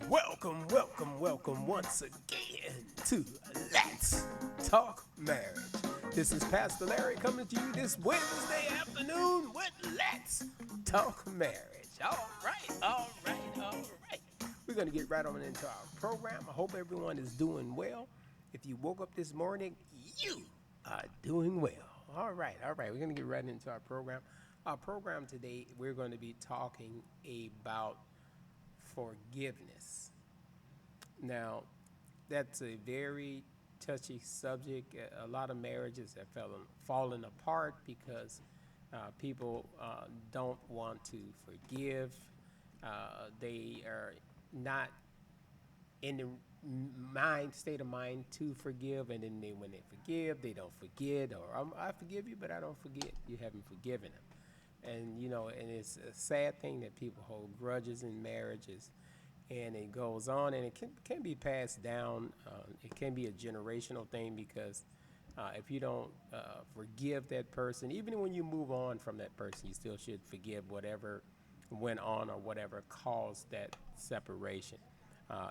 Welcome once again to Let's Talk Marriage. This is Pastor Larry coming to you this Wednesday afternoon with Let's Talk Marriage. All right. We're going to get right on into our program. I hope everyone is doing well. If you woke up this morning, you are doing well. All right. We're going to get right into our program. Our program today, we're going to be talking about forgiveness. Now, that's a very touchy subject. A lot of marriages have fallen apart because people don't want to forgive. They are not in the state of mind to forgive, and then when they forgive, they don't forget, or I forgive you, but I don't forget you haven't forgiven them. And and it's a sad thing that people hold grudges in marriages, and it goes on, and it can be passed down. It can be a generational thing because if you don't forgive that person, even when you move on from that person, you still should forgive whatever went on or whatever caused that separation.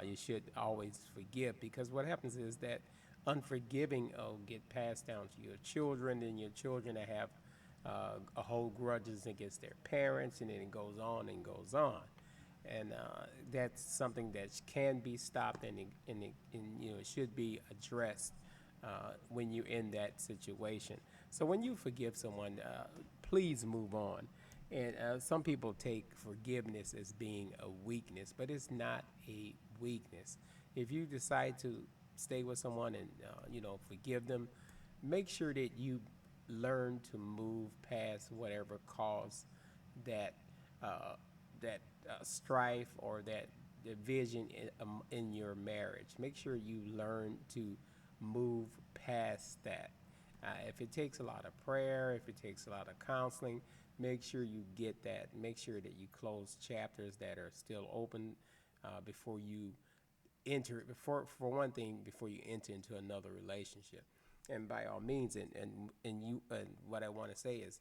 You should always forgive, because what happens is that unforgiving will get passed down to your children, and your children have a whole grudges against their parents, and then it goes on and goes on. And that's something that can be stopped, and it should be addressed when you're in that situation. So when you forgive someone, please move on. And some people take forgiveness as being a weakness, but it's not a weakness. If you decide to stay with someone and forgive them, make sure that you learn to move past whatever caused that uh, strife or that division in your marriage. Make sure you learn to move past that. If it takes a lot of prayer, if it takes a lot of counseling, make sure you get that. Make sure that you close chapters that are still open before you enter. For one thing, before you enter into another relationship. And by all means, and what I want to say is,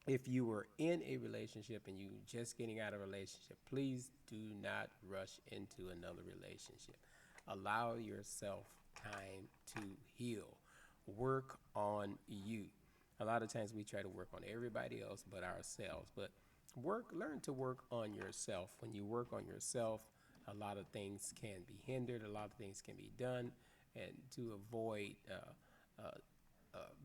if you were in a relationship and you just getting out of a relationship, please do not rush into another relationship. Allow yourself time to heal. Work on you. A lot of times we try to work on everybody else but ourselves. But learn to work on yourself. When you work on yourself, a lot of things can be hindered, a lot of things can be done, and to avoid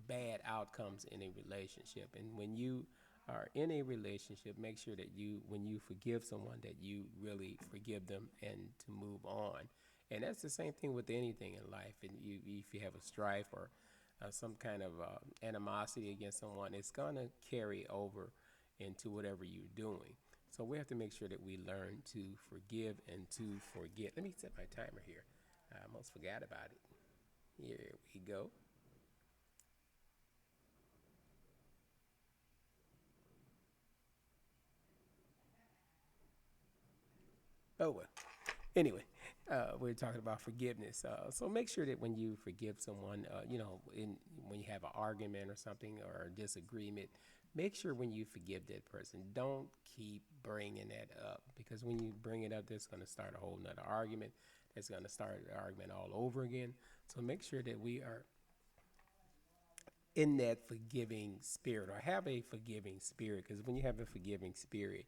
bad outcomes in a relationship. And when you are in a relationship, make sure that when you forgive someone, that you really forgive them and to move on. And that's the same thing with anything in life. And if you have a strife or some kind of animosity against someone, it's gonna carry over into whatever you're doing. So we have to make sure that we learn to forgive and to forget. Let me set my timer here. I almost forgot about it. Here we go. Oh well. Anyway, we're talking about forgiveness. So make sure that when you forgive someone, when you have an argument or something or a disagreement, make sure when you forgive that person, don't keep bringing that up, because when you bring it up, that's going to start a whole nother argument. That's going to start the argument all over again. So make sure that we are in that forgiving spirit, or have a forgiving spirit, because when you have a forgiving spirit,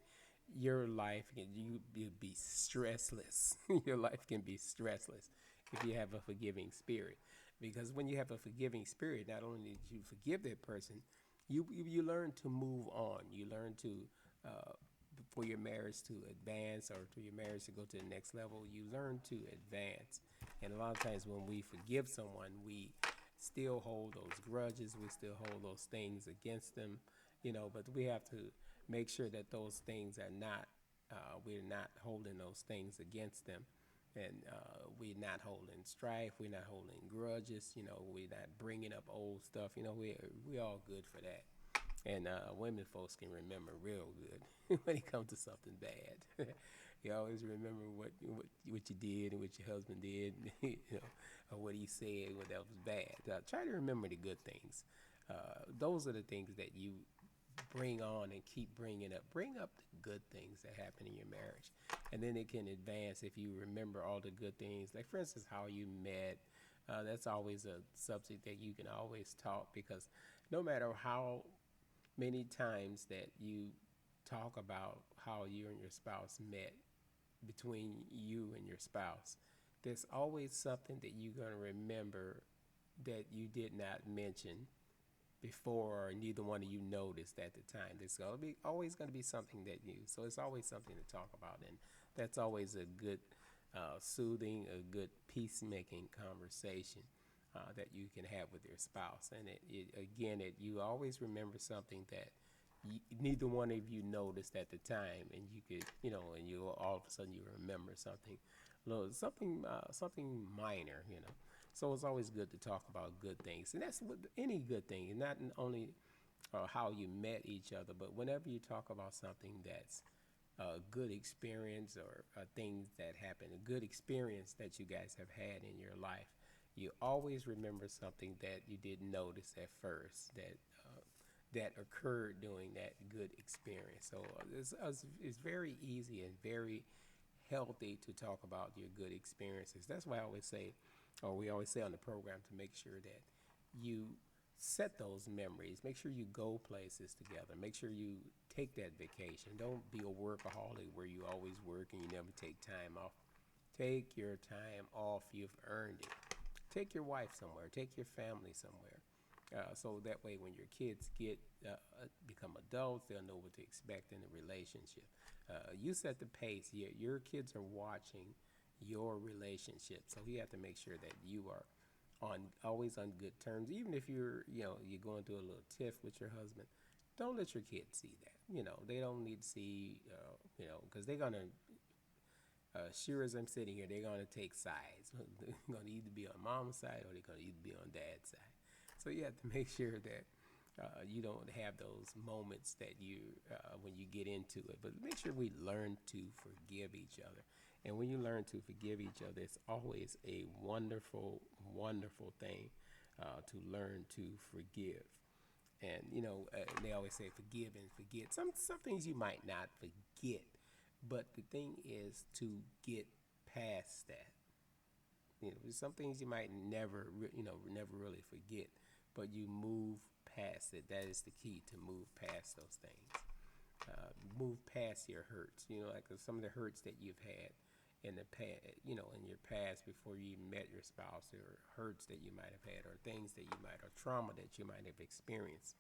your life you'll be stressless. Your life can be stressless if you have a forgiving spirit, because when you have a forgiving spirit, not only did you forgive that person, you learn to move on. You learn to uh, for your marriage to advance, or to your marriage to go to the next level. You learn to advance. And a lot of times when we forgive someone, we still hold those grudges, we still hold those things against them, but we have to make sure that those things are not, we're not holding those things against them. And we're not holding strife, we're not holding grudges, we're not bringing up old stuff. We all good for that. And women folks can remember real good when it comes to something bad. You always remember what you did and what your husband did, or what he said, what that was bad. Try to remember the good things. Those are the things that you bring on and keep bringing up. Bring up the good things that happen in your marriage. and then it can advance if you remember all the good things. Like for instance, how you met. That's always a subject that you can always talk because no matter how many times that you talk about how you and your spouse met between you and your spouse, there's always something that you're going to remember that you did not mention before or neither one of you noticed at the time. There's going to be always going to be something that you, so it's always something to talk about. And that's always a good soothing, a good peacemaking conversation that you can have with your spouse. And you always remember something that neither one of you noticed at the time, and you could, and you all of a sudden you remember something, something minor. So it's always good to talk about good things, and that's what any good thing, and not only how you met each other, but whenever you talk about something that's a good experience or things that happened, a good experience that you guys have had in your life, you always remember something that you didn't notice at first that occurred during that good experience. So it's very easy and very healthy to talk about your good experiences. That's why I always say, or we always say on the program, to make sure that you set those memories. Make sure you go places together. Make sure you take that vacation. Don't be a workaholic where you always work and you never take time off. Take your time off. You've earned it. Take your wife somewhere. Take your family somewhere. So that way, when your kids become adults, they'll know what to expect in a relationship. You set the pace. Your kids are watching your relationship, so you have to make sure that you are always on good terms. Even if you're going through a little tiff with your husband, don't let your kids see that. They don't need to see. Because they're gonna. Sure as I'm sitting here, they're gonna take sides. They're gonna either be on mom's side or they're gonna either be on dad's side. So you have to make sure that you don't have those moments that when you get into it. But make sure we learn to forgive each other. And when you learn to forgive each other, it's always a wonderful, wonderful thing to learn to forgive. And they always say forgive and forget. Some things you might not forget, but the thing is to get past that. Some things you might never really forget, but you move past it. That is the key, to move past those things. Move past your hurts. Like some of the hurts that you've had in the past, in your past before you even met your spouse, or hurts that you might have had, or things that you might, or trauma that you might have experienced.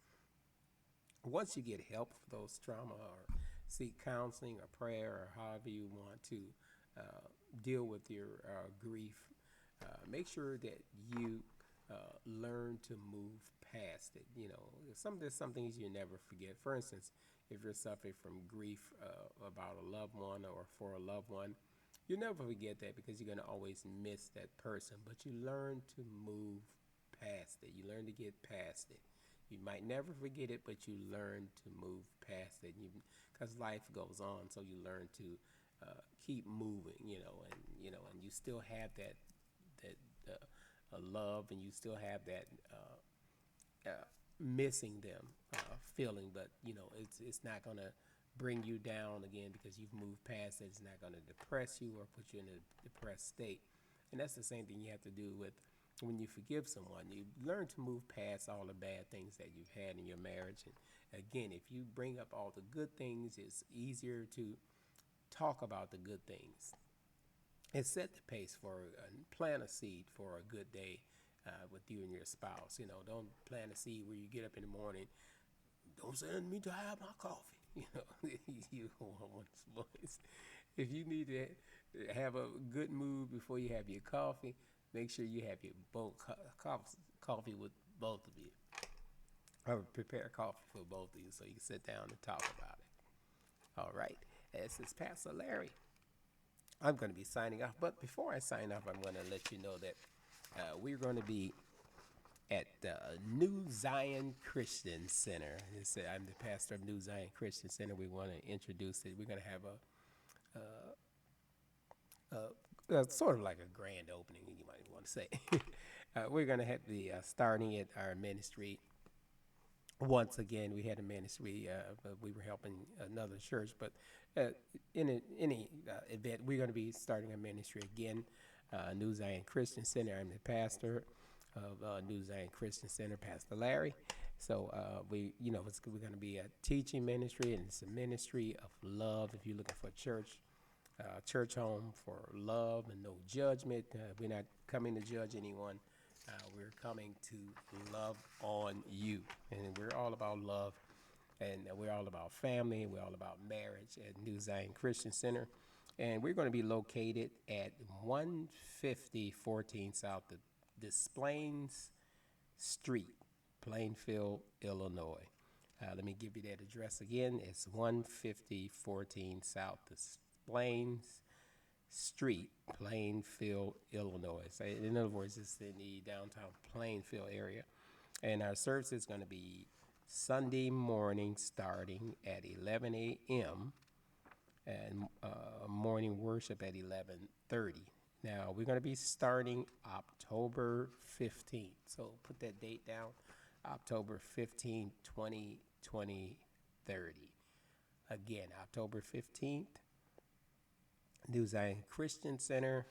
Once you get help for those trauma, or seek counseling or prayer, or however you want to deal with your grief, make sure that you learn to move past it. There's some things you never forget. For instance, if you're suffering from grief about a loved one or for a loved one, you never forget that, because you're going to always miss that person. But you learn to move past it. You learn to get past it. You might never forget it, but you learn to move past it. Because life goes on, so you learn to keep moving. And you still have that love, and you still have that missing them feeling, but it's not gonna bring you down again, because you've moved past it. It's not gonna depress you or put you in a depressed state. And that's the same thing you have to do with when you forgive someone. You learn to move past all the bad things that you've had in your marriage. And again, if you bring up all the good things, it's easier to talk about the good things and set the pace plant a seed for a good day with you and your spouse. Don't plant a seed where you get up in the morning, don't send me to have my coffee. You don't want one of those. If you need to have a good mood before you have your coffee, make sure you have your coffee with both of you. Or prepare coffee for both of you so you can sit down and talk about it. All right. This is Pastor Larry. I'm going to be signing off. But before I sign off, I'm going to let you know that we're going to be at the New Zion Christian Center. I'm the pastor of New Zion Christian Center. We want to introduce it. We're going to have sort of like a grand opening, you might want to say. We're going to have starting at our ministry once again, we had a ministry, but we were helping another church. But uh, in any event, we're going to be starting a ministry again. New Zion Christian Center. I'm the pastor of New Zion Christian Center, Pastor Larry. So we're going to be a teaching ministry, and it's a ministry of love. If you're looking for a church home for love and no judgment, we're not coming to judge anyone. We're coming to love on you, and we're all about love, and we're all about family, and we're all about marriage at New Zion Christian Center. And we're going to be located at 150 14 South Des Plaines Street, Plainfield, Illinois. Let me give you that address again. It's 150 14 South Des Plaines Street, Plainfield, Illinois. So in other words, it's in the downtown Plainfield area. And our service is going to be Sunday morning starting at 11 a.m. and morning worship at 11:30. Now, we're going to be starting October 15th. So put that date down, October 15th, 2020, 30. Again, October 15th, New Zion Christian Center.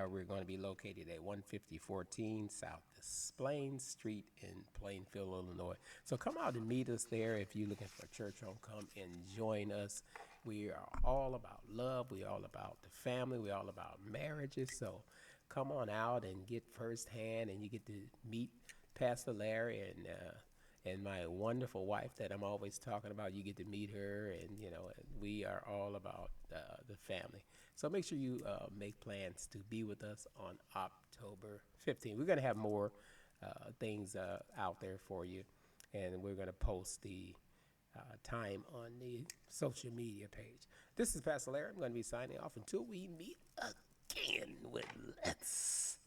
We're going to be located at 15014 South Des Plaines Street in Plainfield, Illinois. So come out and meet us there. If you're looking for a church home, come and join us. We are all about love. We're all about the family. We're all about marriages. So come on out and get firsthand, and you get to meet Pastor Larry and my wonderful wife that I'm always talking about. You get to meet her, and we are all about the family. So make sure you make plans to be with us on October 15th. We're going to have more things out there for you, and we're going to post the time on the social media page. This is Pastor Larry. I'm going to be signing off until we meet again with Let's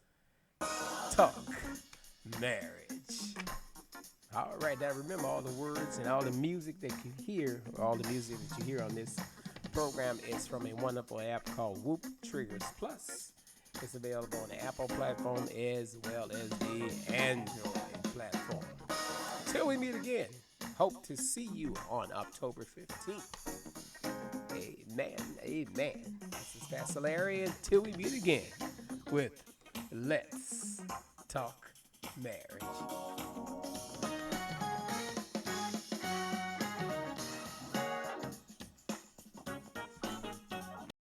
Talk Marriage. All right, now remember, all the words and all the music that you hear, all the music that you hear on this program is from a wonderful app called Whoop Triggers Plus. It's available on the Apple platform as well as the Android platform. Till we meet again, hope to see you on October 15th. Amen, amen. This is Pastor Larry. Until we meet again with Let's Talk Marriage.